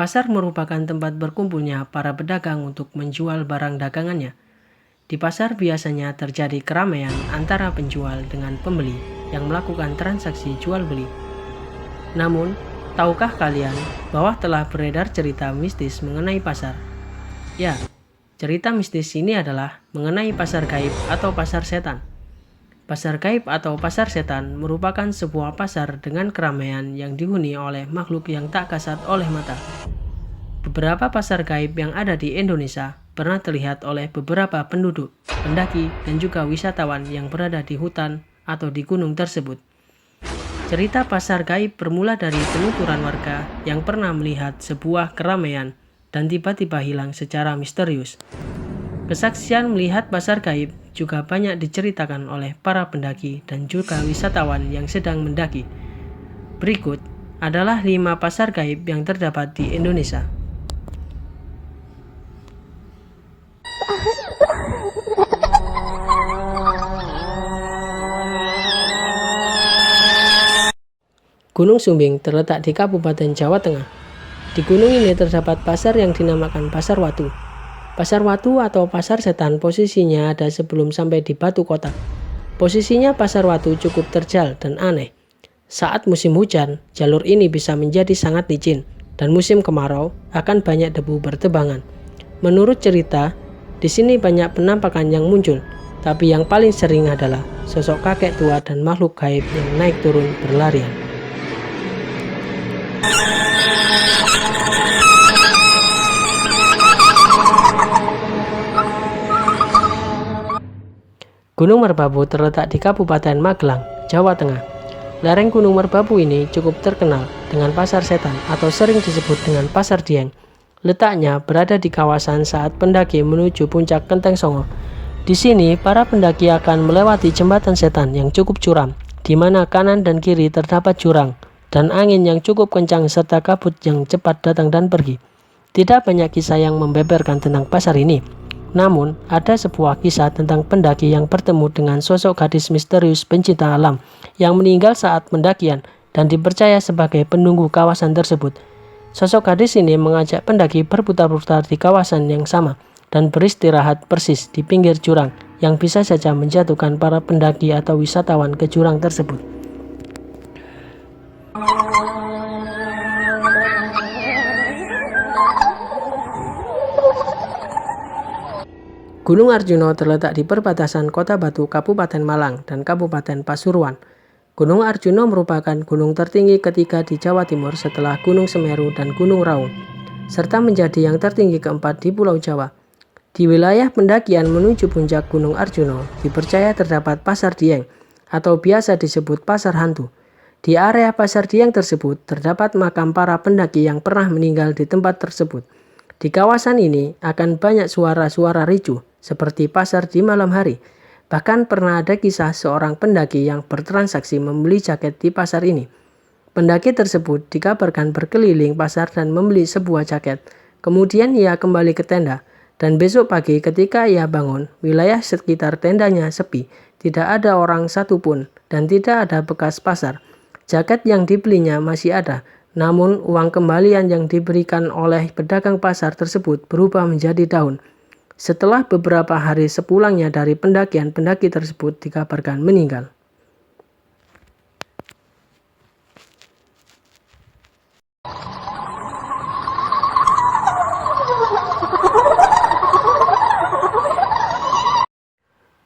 Pasar merupakan tempat berkumpulnya para pedagang untuk menjual barang dagangannya. Di pasar biasanya terjadi keramaian antara penjual dengan pembeli yang melakukan transaksi jual-beli. Namun, tahukah kalian bahwa telah beredar cerita mistis mengenai pasar? Ya, cerita mistis ini adalah mengenai pasar gaib atau pasar setan. Pasar gaib atau pasar setan merupakan sebuah pasar dengan keramaian yang dihuni oleh makhluk yang tak kasat oleh mata. Beberapa pasar gaib yang ada di Indonesia pernah terlihat oleh beberapa penduduk, pendaki, dan juga wisatawan yang berada di hutan atau di gunung tersebut. Cerita pasar gaib bermula dari penuturan warga yang pernah melihat sebuah keramaian dan tiba-tiba hilang secara misterius. Kesaksian melihat pasar gaib juga banyak diceritakan oleh para pendaki dan juga wisatawan yang sedang mendaki. Berikut adalah 5 pasar gaib yang terdapat di Indonesia. Gunung Sumbing terletak di Kabupaten Jawa Tengah. Di gunung ini terdapat pasar yang dinamakan Pasar Watu. Pasar Watu atau Pasar Setan posisinya ada sebelum sampai di Batu Kotak. Posisinya Pasar Watu cukup terjal dan aneh. Saat musim hujan, jalur ini bisa menjadi sangat licin, dan musim kemarau akan banyak debu bertebangan. Menurut cerita, di sini banyak penampakan yang muncul, tapi yang paling sering adalah sosok kakek tua dan makhluk gaib yang naik turun berlarian. Gunung Merbabu terletak di Kabupaten Magelang, Jawa Tengah. Lereng Gunung Merbabu ini cukup terkenal dengan pasar setan atau sering disebut dengan Pasar Dieng. Letaknya berada di kawasan saat pendaki menuju puncak Kenteng Songo. Di sini, para pendaki akan melewati jembatan setan yang cukup curam, di mana kanan dan kiri terdapat jurang, dan angin yang cukup kencang serta kabut yang cepat datang dan pergi. Tidak banyak kisah yang membeberkan tentang pasar ini. Namun, ada sebuah kisah tentang pendaki yang bertemu dengan sosok gadis misterius pencinta alam yang meninggal saat pendakian dan dipercaya sebagai penunggu kawasan tersebut. Sosok gadis ini mengajak pendaki berputar-putar di kawasan yang sama dan beristirahat persis di pinggir jurang yang bisa saja menjatuhkan para pendaki atau wisatawan ke jurang tersebut. Gunung Arjuna terletak di perbatasan Kota Batu, Kabupaten Malang, dan Kabupaten Pasuruan. Gunung Arjuna merupakan gunung tertinggi ketiga di Jawa Timur setelah Gunung Semeru dan Gunung Raung, serta menjadi yang tertinggi keempat di Pulau Jawa. Di wilayah pendakian menuju puncak Gunung Arjuna, dipercaya terdapat Pasar Dieng, atau biasa disebut Pasar Hantu. Di area Pasar Dieng tersebut terdapat makam para pendaki yang pernah meninggal di tempat tersebut. Di kawasan ini akan banyak suara-suara ricuh, seperti pasar di malam hari. Bahkan pernah ada kisah seorang pendaki yang bertransaksi membeli jaket di pasar ini. Pendaki tersebut dikabarkan berkeliling pasar dan membeli sebuah jaket. Kemudian ia kembali ke tenda, dan besok pagi ketika ia bangun, wilayah sekitar tendanya sepi, tidak ada orang satupun, dan tidak ada bekas pasar. Jaket yang dibelinya masih ada, namun uang kembalian yang diberikan oleh pedagang pasar tersebut berubah menjadi daun. Setelah beberapa hari sepulangnya dari pendakian, pendaki tersebut dikabarkan meninggal.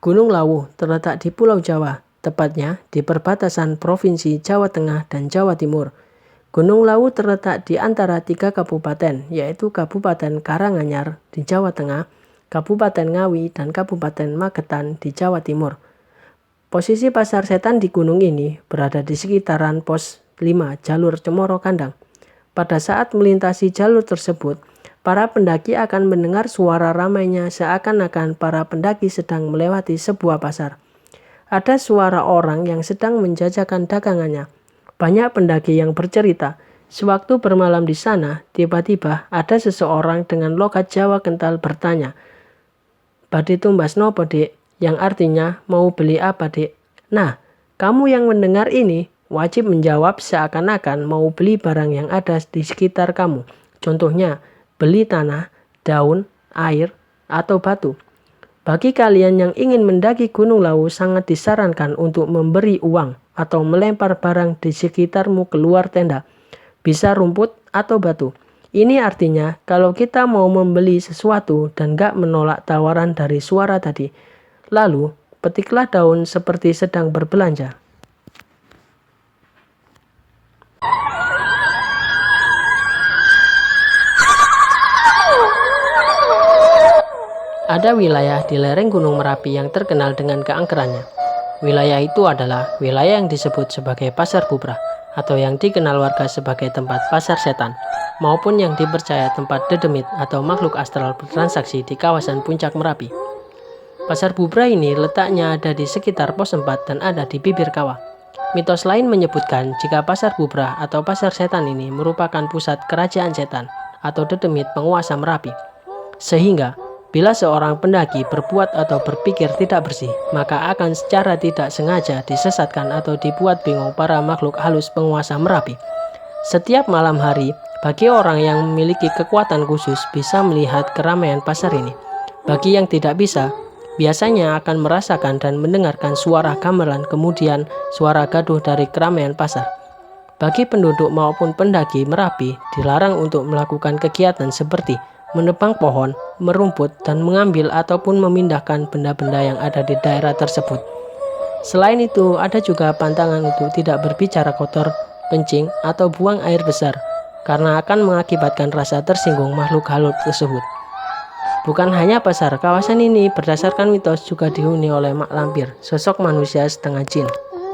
Gunung Lawu terletak di Pulau Jawa, tepatnya di perbatasan Provinsi Jawa Tengah dan Jawa Timur. Gunung Lawu terletak di antara 3 kabupaten, yaitu Kabupaten Karanganyar di Jawa Tengah, Kabupaten Ngawi, dan Kabupaten Magetan di Jawa Timur. Posisi pasar setan di gunung ini berada di sekitaran pos 5 jalur Cemoro Kandang. Pada saat melintasi jalur tersebut, para pendaki akan mendengar suara ramainya seakan-akan para pendaki sedang melewati sebuah pasar. Ada suara orang yang sedang menjajakan dagangannya. Banyak pendaki yang bercerita, sewaktu bermalam di sana, tiba-tiba ada seseorang dengan logat Jawa kental bertanya, "Badhe tumbas nopo, Dek?" Yang artinya, "Mau beli apa, Dek?" Nah, kamu yang mendengar ini wajib menjawab seakan-akan mau beli barang yang ada di sekitar kamu. Contohnya, beli tanah, daun, air, atau batu. Bagi kalian yang ingin mendaki Gunung Lawu, sangat disarankan untuk memberi uang atau melempar barang di sekitarmu keluar tenda. Bisa rumput atau batu. Ini artinya kalau kita mau membeli sesuatu dan gak menolak tawaran dari suara tadi. Lalu, petiklah daun seperti sedang berbelanja. Ada wilayah di lereng Gunung Merapi yang terkenal dengan keangkerannya. Wilayah itu adalah wilayah yang disebut sebagai Pasar Bubrah, atau yang dikenal warga sebagai tempat pasar setan, maupun yang dipercaya tempat dedemit atau makhluk astral bertransaksi di kawasan puncak Merapi. Pasar Bubrah ini letaknya ada di sekitar pos 4 dan ada di bibir kawah. Mitos lain menyebutkan jika Pasar Bubrah atau pasar setan ini merupakan pusat kerajaan setan atau dedemit penguasa Merapi. Sehingga bila seorang pendaki berbuat atau berpikir tidak bersih, maka akan secara tidak sengaja disesatkan atau dibuat bingung para makhluk halus penguasa Merapi. Setiap malam hari, bagi orang yang memiliki kekuatan khusus bisa melihat keramaian pasar ini. Bagi yang tidak bisa, biasanya akan merasakan dan mendengarkan suara gamelan, kemudian suara gaduh dari keramaian pasar. Bagi penduduk maupun pendaki Merapi, dilarang untuk melakukan kegiatan seperti menebang pohon, merumput, dan mengambil ataupun memindahkan benda-benda yang ada di daerah tersebut. Selain itu, ada juga pantangan untuk tidak berbicara kotor, kencing, atau buang air besar, karena akan mengakibatkan rasa tersinggung makhluk halus tersebut. Bukan hanya pasar, kawasan ini berdasarkan mitos juga dihuni oleh mak lampir, sosok manusia setengah jin.